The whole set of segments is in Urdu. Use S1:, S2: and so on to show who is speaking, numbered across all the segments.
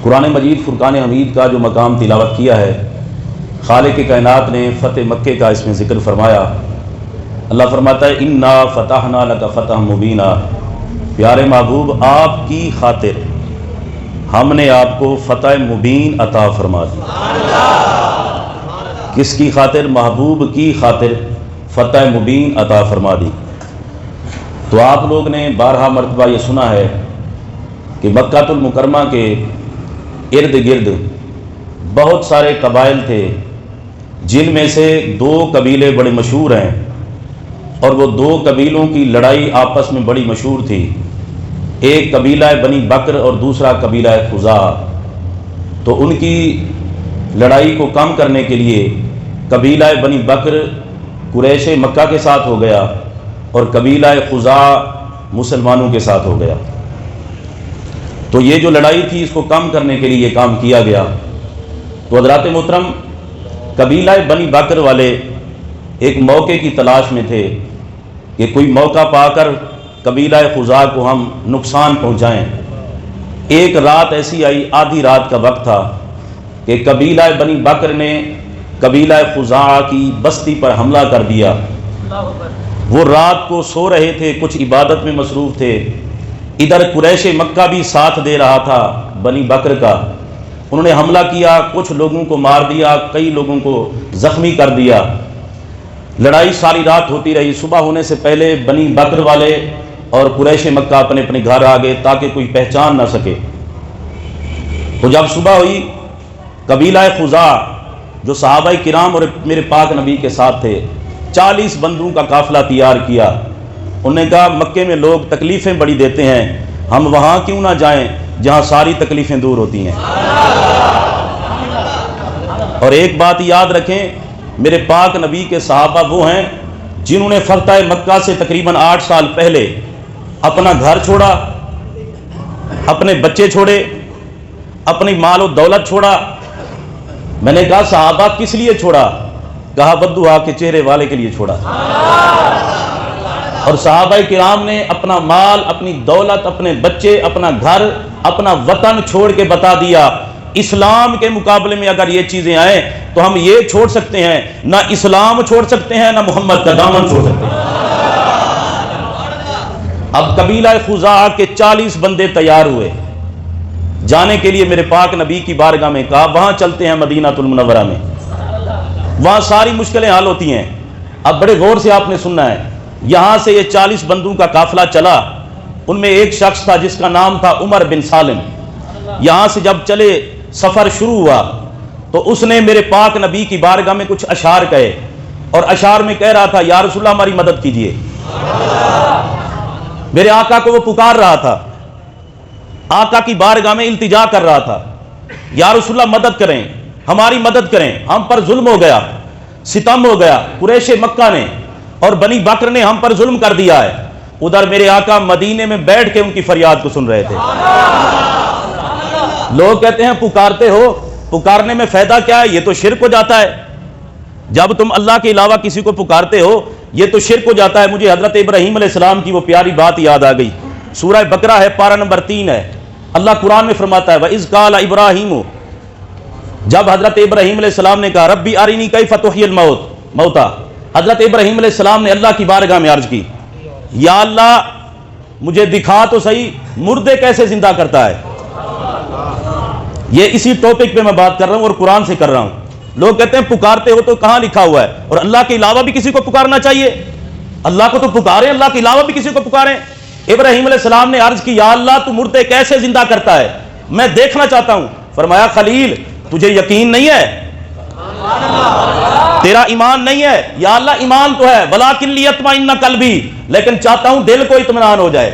S1: قرآن مجید فرقان حمید کا جو مقام تلاوت کیا ہے، خالق کائنات نے فتح مکے کا اس میں ذکر فرمایا۔ اللہ فرماتا ہے انا فتحنا لک فتحا مبینا، پیارے محبوب آپ کی خاطر ہم نے آپ کو فتح مبین عطا فرما دی۔ کس کی خاطر؟ محبوب کی خاطر فتح مبین عطا فرما دی۔ تو آپ لوگ نے بارہا مرتبہ یہ سنا ہے کہ مکہ المکرمہ کے ارد گرد بہت سارے قبائل تھے، جن میں سے 2 قبیلے بڑے مشہور ہیں، اور وہ 2 قبیلوں کی لڑائی آپس میں بڑی مشہور تھی۔ ایک قبیلہ بنی بکر اور دوسرا قبیلہ خزاعہ۔ تو ان کی لڑائی کو کم کرنے کے لیے قبیلہ بنی بکر قریش مکہ کے ساتھ ہو گیا اور قبیلہ خزاعہ مسلمانوں کے ساتھ ہو گیا۔ تو یہ جو لڑائی تھی اس کو کم کرنے کے لیے یہ کام کیا گیا۔ تو حضرات محترم، قبیلہ بنی بکر والے ایک موقع کی تلاش میں تھے کہ کوئی موقع پا کر قبیلہ خزاعہ کو ہم نقصان پہنچائیں۔ ایک رات ایسی آئی، آدھی رات کا وقت تھا، کہ قبیلہ بنی بکر نے قبیلہ خزاعہ کی بستی پر حملہ کر دیا۔ وہ رات کو سو رہے تھے، کچھ عبادت میں مصروف تھے، ادھر قریش مکہ بھی ساتھ دے رہا تھا بنی بکر کا۔ انہوں نے حملہ کیا، کچھ لوگوں کو مار دیا، کئی لوگوں کو زخمی کر دیا۔ لڑائی ساری رات ہوتی رہی۔ صبح ہونے سے پہلے بنی بکر والے اور قریش مکہ اپنے اپنے گھر آ گئے تاکہ کوئی پہچان نہ سکے۔ تو جب صبح ہوئی، قبیلہ خزاعہ جو صحابہ کرام اور میرے پاک نبی کے ساتھ تھے، 40 بندوں کا قافلہ تیار کیا۔ انہوں نے کہا مکے میں لوگ تکلیفیں بڑی دیتے ہیں، ہم وہاں کیوں نہ جائیں جہاں ساری تکلیفیں دور ہوتی ہیں۔ اور ایک بات یاد رکھیں، میرے پاک نبی کے صحابہ وہ ہیں جنہوں نے فتح مکہ سے تقریباً 8 سال پہلے اپنا گھر چھوڑا، اپنے بچے چھوڑے، اپنی مال و دولت چھوڑا۔ میں نے کہا صحابہ کس لیے چھوڑا؟ کہا بددعا کے چہرے والے کے لیے چھوڑا۔ اور صحابہ کرام نے اپنا مال، اپنی دولت، اپنے بچے، اپنا گھر، اپنا وطن چھوڑ کے بتا دیا اسلام کے مقابلے میں اگر یہ چیزیں آئیں تو ہم یہ چھوڑ سکتے ہیں، نہ اسلام چھوڑ سکتے ہیں، نہ محمد کا دامن چھوڑ سکتے ہیں۔ اب قبیلہ خزاعہ کے 40 بندے تیار ہوئے جانے کے لیے۔ میرے پاک نبی کی بارگاہ میں کہا وہاں چلتے ہیں مدینہ المنورہ میں، وہاں ساری مشکلیں حل ہوتی ہیں۔ اب بڑے غور سے آپ نے سننا ہے، یہاں سے یہ 40 بندوں کا قافلہ چلا، ان میں ایک شخص تھا جس کا نام تھا عمر بن سالم۔ یہاں سے جب چلے، سفر شروع ہوا تو اس نے میرے پاک نبی کی بارگاہ میں کچھ اشعار کہے، اور اشعار میں کہہ رہا تھا یا رسول اللہ ہماری مدد کیجئے۔ میرے آقا کو وہ پکار رہا تھا، آقا کی بارگاہ میں التجا کر رہا تھا، یا رسول اللہ مدد کریں، ہماری مدد کریں، ہم پر ظلم ہو گیا، ستم ہو گیا، قریش مکہ نے اور بنی بکر نے ہم پر ظلم کر دیا ہے۔ ادھر میرے آقا مدینے میں بیٹھ کے ان کی فریاد کو سن رہے تھے۔ لوگ کہتے ہیں پکارتے ہو، پکارنے میں فائدہ کیا ہے؟ یہ تو شرک ہو جاتا ہے۔ جب تم اللہ کے علاوہ کسی کو پکارتے ہو یہ تو شرک ہو جاتا ہے۔ مجھے حضرت ابراہیم علیہ السلام کی وہ پیاری بات یاد آ گئی، سورہ بقرہ ہے، پارہ نمبر 3 ہے۔ اللہ قرآن میں فرماتا ہے وَإِذْ قَالَ إِبْرَاهِيمُ، جب حضرت ابراہیم علیہ السلام نے کہا ربی ارینی کیف تحیی الموتى، حضرت ابراہیم علیہ السلام نے اللہ کی بارگاہ میں عرض کی یا اللہ مجھے دکھا تو صحیح مردے کیسے زندہ کرتا ہے۔ یہ اسی ٹاپک پہ میں بات کر رہا ہوں اور قرآن سے کر رہا ہوں۔ لوگ کہتے ہیں پکارتے ہو تو کہاں لکھا ہوا ہے؟ اور اللہ کے علاوہ بھی کسی کو پکارنا چاہیے۔ اللہ کو تو پکاریں، اللہ کے علاوہ بھی کسی کو پکاریں۔ ابراہیم علیہ السلام نے عرض کی یا اللہ تو مردے کیسے زندہ کرتا ہے، میں دیکھنا چاہتا ہوں۔ فرمایا خلیل تجھے یقین نہیں ہے، تیرا ایمان نہیں ہے۔ یا اللہ ایمان تو ہے، ولیکن لیطمئن قلبی، لیکن چاہتا ہوں دل کو اطمینان ہو جائے۔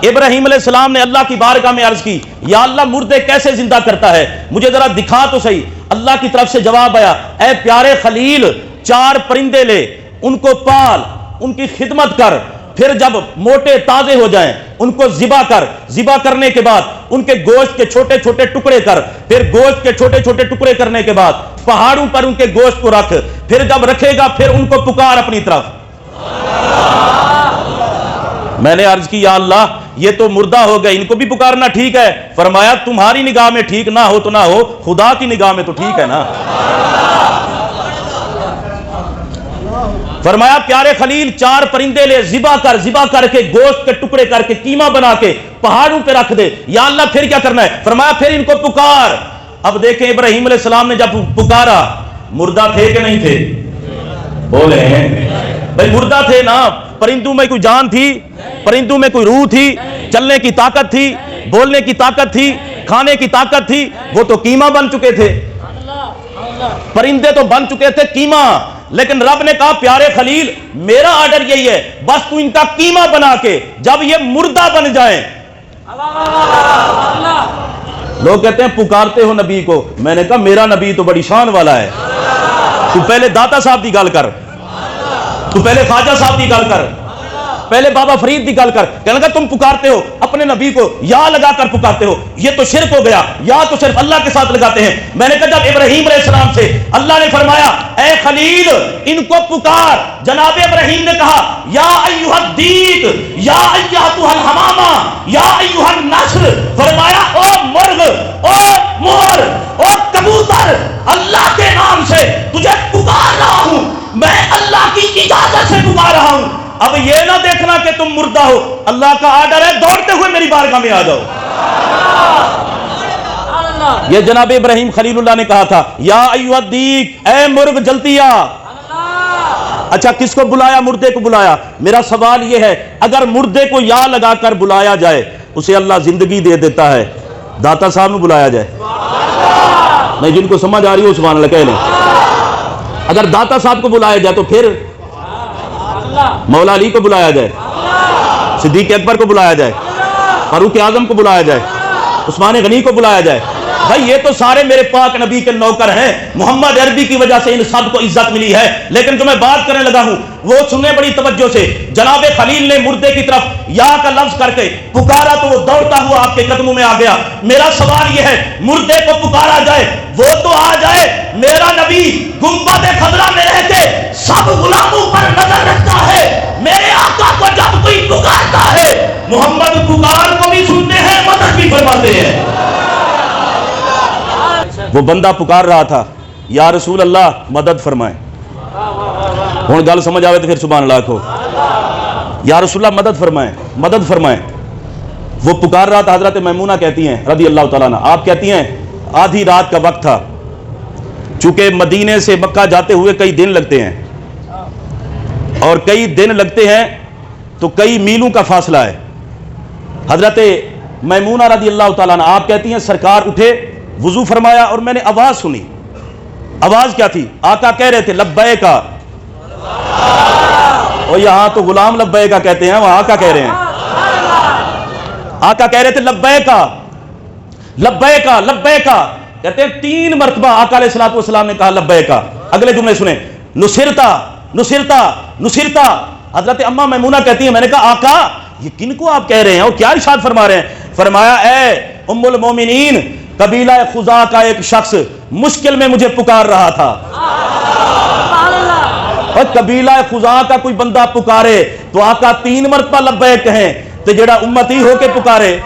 S1: ابراہیم علیہ السلام نے اللہ کی بارگاہ میں عرض کی یا اللہ مردے کیسے زندہ کرتا ہے، مجھے ذرا دکھا تو صحیح۔ اللہ کی طرف سے جواب آیا اے پیارے خلیل 4 پرندے لے، ان کو پال، ان کی خدمت کر، پھر جب موٹے تازے ہو جائیں ان کو ذبح کر، ذبح کرنے کے بعد ان کے گوشت کے چھوٹے چھوٹے ٹکڑے کر، پھر گوشت کے چھوٹے چھوٹے ٹکڑے کرنے کے بعد پہاڑوں پر ان کے گوشت کو رکھ، پھر جب رکھے گا پھر ان کو پکار اپنی طرف۔ میں نے عرض کی یا اللہ یہ تو مردہ ہو گئے، ان کو بھی پکارنا ٹھیک ہے؟ فرمایا تمہاری نگاہ میں ٹھیک نہ ہو تو نہ ہو، خدا کی نگاہ میں تو ٹھیک ہے نا۔ فرمایا پیارے خلیل 4 پرندے لے، ذبح کر کے گوشت کے ٹکڑے کر کے قیمہ بنا کے پہاڑوں پہ رکھ دے۔ یا اللہ پھر کیا کرنا ہے؟ فرمایا پھر ان کو پکار۔ اب دیکھیں ابراہیم علیہ السلام نے جب پکارا، مردہ تھے کہ نہیں تھے؟ بولے ہیں بھائی مردہ تھے نا، پرندوں میں کوئی جان تھی، پرندوں میں کوئی روح تھی، چلنے کی طاقت تھی، بولنے کی طاقت تھی، کھانے کی طاقت تھی، وہ تو قیمہ بن چکے تھے، پرندے تو بن چکے تھے قیمہ۔ لیکن رب نے کہا پیارے خلیل میرا آرڈر یہی ہے، بس تو ان کا قیمہ بنا کے جب یہ مردہ بن جائیں۔ لوگ کہتے ہیں پکارتے ہو نبی کو، میں نے کہا میرا نبی تو بڑی شان والا ہے، تو پہلے داتا صاحب دی گل کر، تو پہلے خواجہ صاحب کی گل کر، پہلے بابا فرید کی گل کر۔ کہنے لگا تم پکارتے ہو اپنے نبی کو یا لگا کر پکارتے ہو، یہ تو شرک ہو گیا، یا تو صرف اللہ کے ساتھ لگاتے ہیں۔ میں نے کہا جب ابراہیم علیہ السلام سے اللہ نے فرمایا اے خلیل ان کو پکار، جناب ابراہیم نے کہا یا ایھا الدیک یا ایھا الحمامہ یا ایھا النسر، فرمایا او مرغ، او مور، او کبوتر، اللہ کے نام سے تجھے پکار رہا ہوں، میں اللہ کی اجازت سے پکار رہا ہوں۔ اب یہ نہ دیکھنا کہ تم مردہ ہو، اللہ کا آرڈر ہے دوڑتے ہوئے میری بارگاہ میں آ جاؤ۔ یہ جناب ابراہیم خلیل اللہ نے کہا تھا یا ایھا الدیک، اے مرغ جلتی آ۔ اچھا کس کو بلایا؟ مردے کو بلایا۔ میرا سوال یہ ہے اگر مردے کو یا لگا کر بلایا جائے اسے اللہ زندگی دے دیتا ہے، داتا صاحب میں بلایا جائے، نہیں جن کو سمجھ آ رہی ہو سبحان اللہ کہہ لیں۔ اگر داتا صاحب کو بلایا جائے تو پھر مولا علی کو بلایا جائے، صدیق اکبر کو بلایا جائے، فاروق اعظم کو بلایا جائے، عثمان غنی کو بلایا جائے، بھائی یہ تو سارے میرے پاک نبی کے نوکر ہیں، محمد عربی کی وجہ سے ان سب کو عزت ملی ہے۔ لیکن جو میں بات کرنے لگا ہوں وہ سنیں بڑی توجہ سے، جناب خلیل نے مردے کی طرف یا کا لفظ کر کے پکارا تو وہ دوڑتا ہوا آپ کے قدموں میں آ گیا۔ میرا سوال یہ ہے مردے کو پکارا جائے وہ تو آ جائے، میرا نبی گنبد خضرا میں رہ کے سب غلاموں پر نظر رکھتا ہے، میرے آقا کو جب کوئی پکارتا ہے محمد پکار کو بھی سنتے ہیں مدد بھی فرماتے ہیں۔ وہ بندہ پکار رہا تھا یا رسول اللہ مدد فرمائیں، ہوں گل سمجھ آئے تو پھر سبحان اللہ کہو، یا رسول اللہ مدد فرمائیں، مدد فرمائیں۔ وہ پکار رہا تھا، حضرت میمونہ کہتی ہیں رضی اللہ تعالیٰ عنہ، آپ کہتی ہیں آدھی رات کا وقت تھا، چونکہ مدینے سے مکہ جاتے ہوئے کئی دن لگتے ہیں، اور کئی دن لگتے ہیں تو کئی میلوں کا فاصلہ ہے۔ حضرت میمونہ رضی اللہ تعالیٰ عنہ آپ کہتی ہیں سرکار اٹھے، وضو فرمایا اور میں نے آواز سنی۔ آواز کیا تھی؟ آقا کہہ رہے تھے لبیکا، اور یہاں تو غلام لبیکا کہتے ہیں، وہاں آقا کہہ رہے ہیں، آقا کہہ رہے تھے لبیکا لبیکا لبیکا، کہتے ہیں 3 مرتبہ آقا علیہ الصلوۃ والسلام نے کہا لبیکا۔ اگلے جملے سنیں، نصرتا نصرتا نصرتا۔ حضرت اماں میمونہ کہتی ہیں میں نے کہا آقا یہ کن کو آپ کہہ رہے ہیں اور کیا ارشاد فرما رہے ہیں؟ فرمایا اے ام المومنین قبیلہ خزاع کا ایک شخص مشکل میں مجھے پکار رہا تھا، اور قبیلہ خزاع کا کوئی بندہ پکارے تو آقا 3 مرتبہ لبیک کہیں تو جڑا امتی ہو کے پکارے،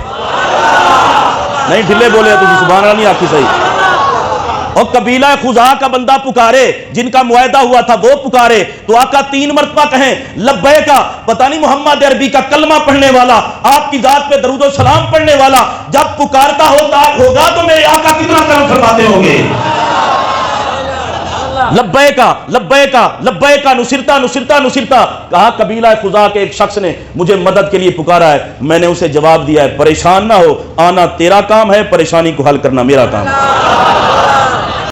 S1: نہیں ڈھلے بولے تو سبحان اللہ نہیں آخی صحیح، اور قبیلہ خزاع کا بندہ پکارے جن کا معاہدہ ہوا تھا وہ پکارے تو آقا 3 مرتبہ کہیں لبیکا۔ پتہ نہیں محمد عربی کا کلمہ پڑھنے والا، آپ کی ذات پہ درود و سلام پڑھنے والا جب پکارتا ہوگا تو میرے آقا کتنا کرم فرماتے ہوں گے۔ لبیکا لبیکا لبیکا نصرتا نصرتا نصرتا، کہا قبیلہ خزاع کے ایک شخص نے مجھے مدد کے لیے پکارا ہے، میں نے اسے جواب دیا ہے پریشان نہ ہو، آنا تیرا کام ہے، پریشانی کو حل کرنا میرا کام ہے۔